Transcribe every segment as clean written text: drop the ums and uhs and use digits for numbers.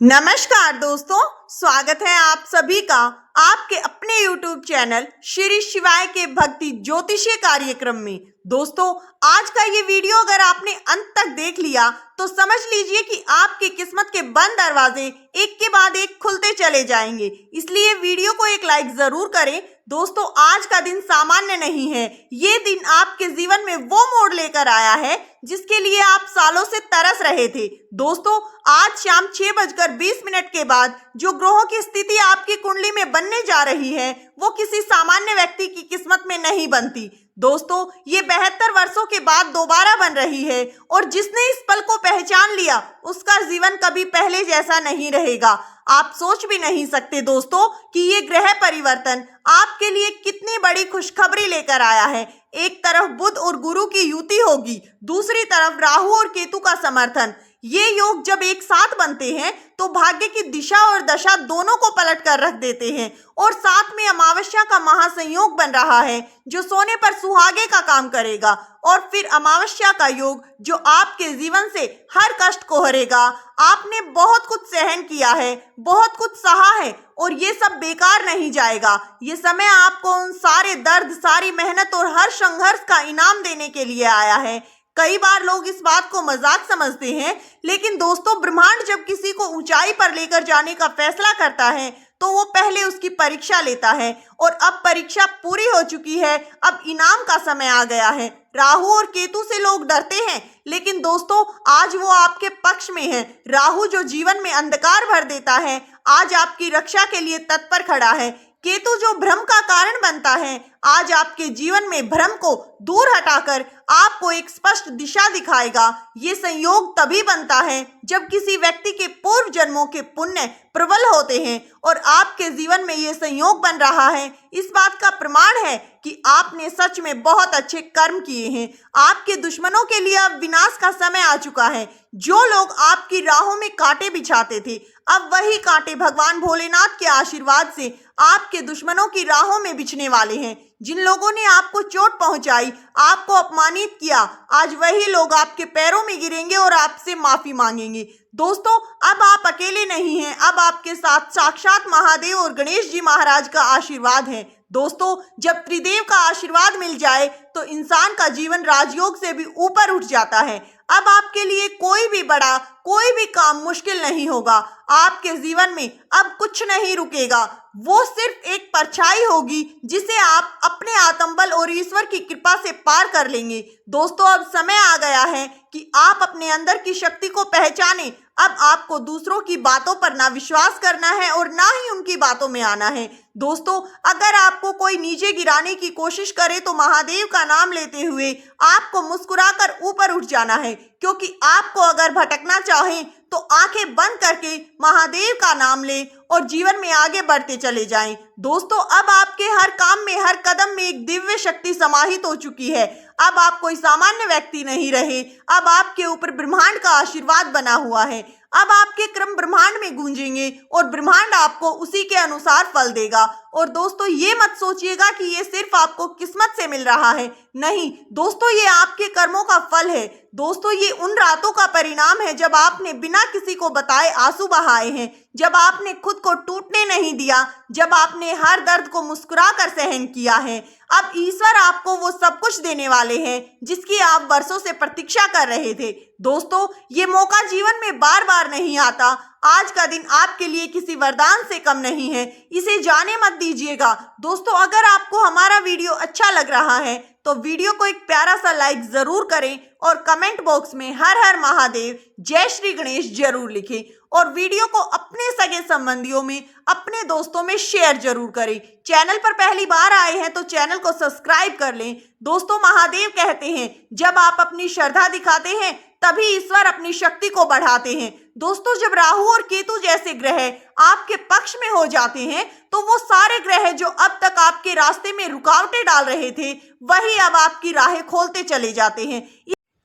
नमस्कार दोस्तों, स्वागत है आप सभी का आपके अपने YouTube चैनल श्री शिवाय के भक्ति ज्योतिषीय कार्यक्रम में। दोस्तों, आज का ये वीडियो अगर आपने अंत तक देख लिया तो समझ लीजिए कि आपकी किस्मत के बंद दरवाजे एक के बाद एक खुलते चले जाएंगे। इसलिए वीडियो को एक लाइक जरूर करें। दोस्तों, आज का दिन सामान्य नहीं है। ये दिन आपके जीवन में वो मोड़ लेकर आया है जिसके लिए आप सालों से तरस रहे थे। दोस्तों, आज शाम 6:20 के बाद जो ग्रहों की स्थिति आपकी कुंडली में बनने जा रही है वो किसी सामान्य व्यक्ति की किस्मत में नहीं बनती। दोस्तों, ये 72 वर्षों के बाद दोबारा बन रही है और जिसने इस पल को पहचान लिया उसका जीवन कभी पहले जैसा नहीं रहेगा। आप सोच भी नहीं सकते दोस्तों कि ये ग्रह परिवर्तन आपके लिए कितनी बड़ी खुशखबरी लेकर आया है। एक तरफ बुध और गुरु की युति होगी, दूसरी तरफ राहु और केतु का समर्थन। ये योग जब एक साथ बनते हैं तो भाग्य की दिशा और दशा दोनों को पलट कर रख देते हैं। और साथ में अमावस्या का महासंयोग बन रहा है जो सोने पर सुहागे का काम करेगा, और फिर अमावस्या का योग जो आपके जीवन से हर कष्ट को हरेगा। आपने बहुत कुछ सहन किया है, बहुत कुछ सहा है और ये सब बेकार नहीं जाएगा। ये समय आपको उन सारे दर्द, सारी मेहनत और हर संघर्ष का इनाम देने के लिए आया है। कई बार लोग इस बात को मजाक समझते हैं, लेकिन दोस्तों, ब्रह्मांड जब किसी को ऊंचाई पर लेकर जाने का फैसला करता है तो वो पहले उसकी परीक्षा लेता है। और अब परीक्षा पूरी हो चुकी है, अब इनाम का समय आ गया है। राहु और केतु से लोग डरते हैं, लेकिन दोस्तों, आज वो आपके पक्ष में है। राहु जो जीवन में अंधकार भर देता है, आज आपकी रक्षा के लिए तत्पर खड़ा है। केतु जो भ्रम का कारण बनता है, आज आपके जीवन में भ्रम को दूर हटाकर आपको एक स्पष्ट दिशा दिखाएगा। ये संयोग तभी बनता है जब किसी व्यक्ति के पूर्व जन्मों के पुण्य प्रबल होते हैं, और आपके जीवन में ये संयोग बन रहा है इस बात का प्रमाण है कि आपने सच में बहुत अच्छे कर्म किए हैं। आपके दुश्मनों के लिए अब विनाश का समय आ चुका है। जो लोग आपकी राहों में कांटे बिछाते थे, अब वही कांटे भगवान भोलेनाथ के आशीर्वाद से आपके दुश्मनों की राहों में बिछने वाले हैं। जिन लोगों ने आपको चोट पहुंचाई, आपको अपमानित किया, आज वही लोग आपके पैरों में गिरेंगे और आपसे माफी मांगेंगे। दोस्तों, अब आप अकेले नहीं हैं, अब आपके साथ साक्षात महादेव और गणेश जी महाराज का आशीर्वाद है। दोस्तों, जब त्रिदेव का आशीर्वाद मिल जाए तो इंसान का जीवन राजयोग से भी ऊपर उठ जाता है। अब आपके लिए कोई भी बड़ा, कोई भी काम मुश्किल नहीं होगा। आपके जीवन में अब कुछ नहीं रुकेगा, वो सिर्फ एक परछाई होगी जिसे आप अपने आत्मबल और ईश्वर की कृपा से पार कर लेंगे। दोस्तों, अब समय आ गया है कि आप अपने अंदर की शक्ति को पहचानें। अब आपको दूसरों की बातों पर ना विश्वास करना है और ना ही उनकी बातों में आना है। दोस्तों, अगर आपको कोई नीचे गिराने की कोशिश करे तो महादेव का नाम लेते हुए आपको मुस्कुराकर ऊपर उठ जाना है, क्योंकि आपको अगर भटकना चाहें तो आंखें बंद करके महादेव का नाम लें और जीवन में आगे बढ़ते चले जाएं। दोस्तों, अब आपके हर काम में, हर कदम में एक दिव्य शक्ति समाहित हो चुकी है। अब आप कोई सामान्य व्यक्ति नहीं रहे, अब आपके ऊपर ब्रह्मांड का आशीर्वाद बना हुआ है। अब आपके क्रम ब्रह्मांड में गूंजेंगे और ब्रह्मांड आपको उसी के अनुसार फल देगा। और दोस्तों, ये मत सोचिएगा कि ये सिर्फ आपको किस्मत से मिल रहा है। नहीं दोस्तों, ये आपके कर्मों का फल है। दोस्तों, ये उन रातों का परिणाम है जब आपने बिना किसी को बताए आंसू बहाए हैं, जब आपने खुद को टूटने नहीं दिया, जब आपने हर दर्द को मुस्कुरा कर सहन किया है। अब ईश्वर आपको वो सब कुछ देने वाले हैं जिसकी आप वर्षों से प्रतीक्षा कर रहे थे। दोस्तों, ये मौका जीवन में बार बार नहीं आता। आज का दिन आपके लिए किसी वरदान से कम नहीं है, इसे जाने मत दीजिएगा। दोस्तों, अगर आपको हमारा वीडियो अच्छा लग रहा है तो वीडियो को एक प्यारा सा लाइक जरूर करें और कमेंट बॉक्स में हर हर महादेव, जय श्री गणेश जरूर लिखें। और वीडियो को अपने सगे संबंधियों में, अपने दोस्तों में शेयर जरूर करें। चैनल पर पहली बार आए हैं तो चैनल को सब्सक्राइब कर लें। दोस्तों, महादेव कहते हैं, जब आप अपनी श्रद्धा दिखाते हैं तभी ईश्वर अपनी शक्ति को बढ़ाते हैं। दोस्तों, जब राहु और केतु जैसे ग्रह आपके पक्ष में हो जाते हैं तो वो सारे ग्रह जो अब तक आपके रास्ते में रुकावटें डाल रहे थे, वही अब आपकी राहें खोलते चले जाते हैं।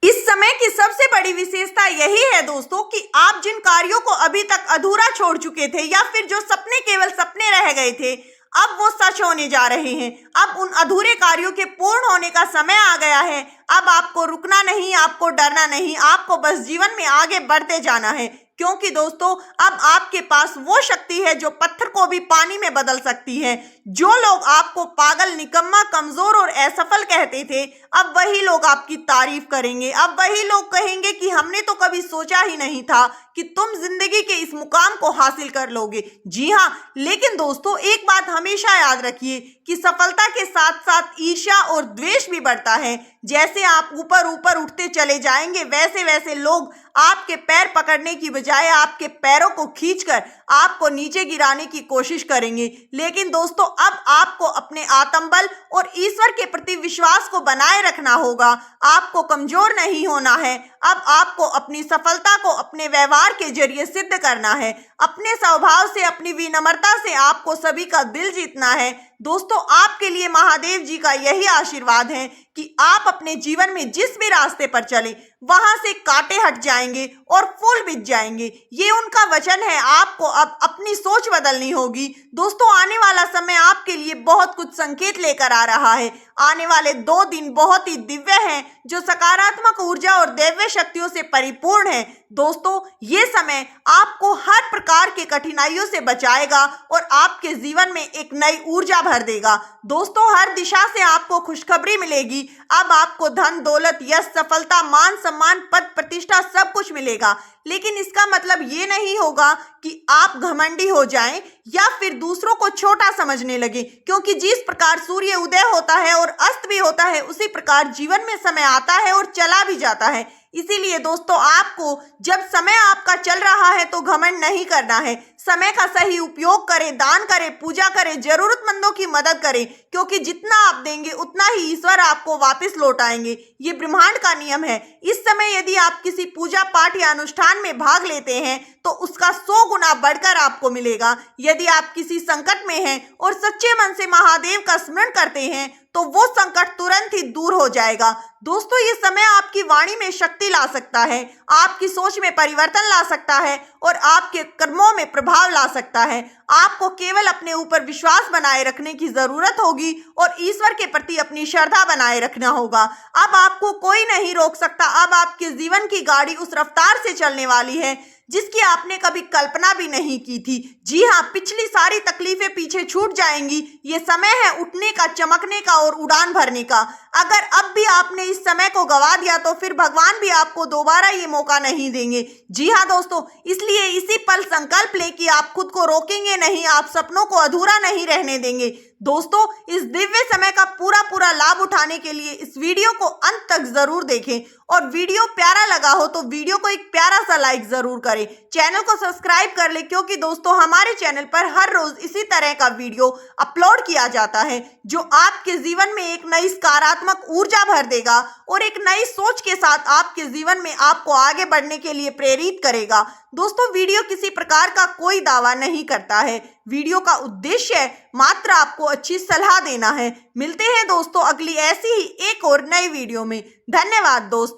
इस समय की सबसे बड़ी विशेषता यही है दोस्तों कि आप जिन कार्यों को अभी तक अधूरा छोड़ चुके थे, या फिर जो सपने केवल सपने रह गए थे, अब वो सच होने जा रहे हैं। अब उन अधूरे कार्यों के पूर्ण होने का समय आ गया है। अब आपको रुकना नहीं, आपको डरना नहीं, आपको बस जीवन में आगे बढ़ते जाना है, क्योंकि दोस्तों अब आपके पास वो शक्ति है जो पत्थर को भी पानी में बदल सकती है। जो लोग आपको पागल, निकम्मा, कमजोर और असफल कहते थे, अब वही लोग आपकी तारीफ करेंगे। अब वही लोग कहेंगे कि हमने तो कभी सोचा ही नहीं था कि तुम जिंदगी के इस मुकाम को हासिल कर लोगे। जी हाँ, लेकिन दोस्तों एक बात हमेशा याद रखिए कि सफलता के साथ साथ ईर्ष्या और द्वेष भी बढ़ता है। जैसे आप ऊपर ऊपर उठते चले जाएंगे, वैसे वैसे लोग आपके पैर पकड़ने की बजाय आपके पैरों को खींचकर आपको नीचे गिराने की कोशिश करेंगे। लेकिन दोस्तों अब आपको अपने आत्मबल और ईश्वर के प्रति विश्वास को बनाए रखना होगा। आपको कमजोर नहीं होना है। अब आपको अपनी सफलता को अपने व्यवहार के जरिए सिद्ध करना है। अपने स्वभाव से, अपनी विनम्रता से आपको सभी का दिल जीतना है। दोस्तों आपके लिए महादेव जी का यही आशीर्वाद है कि आप अपने जीवन में जिस भी रास्ते पर चले वहां से कांटे हट जाएंगे और फूल बिछ जाएंगे। ये उनका वचन है। आपको अब अपनी सोच बदलनी होगी। दोस्तों आने वाला समय आपके लिए बहुत कुछ संकेत लेकर आ रहा है। आने वाले 2 दिन बहुत ही दिव्य हैं, जो सकारात्मक ऊर्जा और दैवीय शक्तियों से परिपूर्ण है। दोस्तों ये समय आपको हर प्रकार के कठिनाइयों से बचाएगा और आपके जीवन में एक नई ऊर्जा भर देगा। दोस्तों हर दिशा से आपको खुशखबरी मिलेगी। अब आपको धन, दौलत, यश, सफलता, मान सम्मान, पद, प्रतिष्ठा सब कुछ मिलेगा। लेकिन इसका मतलब ये नहीं होगा कि आप घमंडी हो जाएं या फिर दूसरों को छोटा समझने लगे, क्योंकि जिस प्रकार सूर्य उदय होता है और अस्त भी होता है, उसी प्रकार जीवन में समय आता है और चला भी जाता है। इसीलिए दोस्तों आपको जब समय आपका चल रहा है तो घमंड नहीं करना है। समय का सही उपयोग करें, दान करें, पूजा करें, जरूरतमंदों की मदद करें, क्योंकि जितना आप देंगे उतना ही ईश्वर आपको वापस लौटाएंगे। ये ब्रह्मांड का नियम है। इस समय यदि आप किसी पूजा पाठ या अनुष्ठान में भाग लेते हैं तो उसका 100 गुना बढ़कर आपको मिलेगा। यदि आप किसी संकट में हैं और सच्चे मन से महादेव का स्मरण करते हैं तो वो संकट तुरंत ही दूर हो जाएगा। दोस्तों ये समय आपकी वाणी में शक्ति ला सकता है, आपकी सोच में परिवर्तन ला सकता है और आपके कर्मों में प्रभाव ला सकता है। आपको केवल अपने ऊपर विश्वास बनाए रखने की जरूरत होगी और ईश्वर के प्रति अपनी श्रद्धा बनाए रखना होगा। अब आपको कोई नहीं रोक सकता। अब आपके जीवन की गाड़ी उस रफ्तार से चलने वाली है जिसकी आपने कभी कल्पना भी नहीं की थी। जी हाँ, पिछली सारी तकलीफें पीछे छूट जाएंगी। ये समय है उठने का, चमकने का और उड़ान भरने का। अगर अब भी आपने इस समय को गवा दिया तो फिर भगवान भी आपको दोबारा ये मौका नहीं देंगे। जी हाँ दोस्तों, इसलिए इसी पल संकल्प ले कि आप खुद को रोकेंगे नहीं, आप सपनों को अधूरा नहीं रहने देंगे। दोस्तों इस दिव्य समय का पूरा लाभ उठाने के लिए इस वीडियो को अंत तक जरूर देखें और वीडियो प्यारा लगा हो तो वीडियो को एक प्यारा सा लाइक जरूर करें। चैनल को सब्सक्राइब कर ले, क्योंकि दोस्तों हमारे चैनल पर हर रोज इसी तरह का वीडियो अपलोड किया जाता है जो आपके जीवन में एक नई सकारात्मक ऊर्जा भर देगा और एक नई सोच के साथ आपके जीवन में आपको आगे बढ़ने के लिए प्रेरित करेगा। दोस्तों वीडियो किसी प्रकार का कोई दावा नहीं करता है। वीडियो का उद्देश्य मात्र आपको अच्छी सलाह देना है। मिलते हैं दोस्तों अगली ऐसी ही एक और नई वीडियो में। धन्यवाद दोस्तों।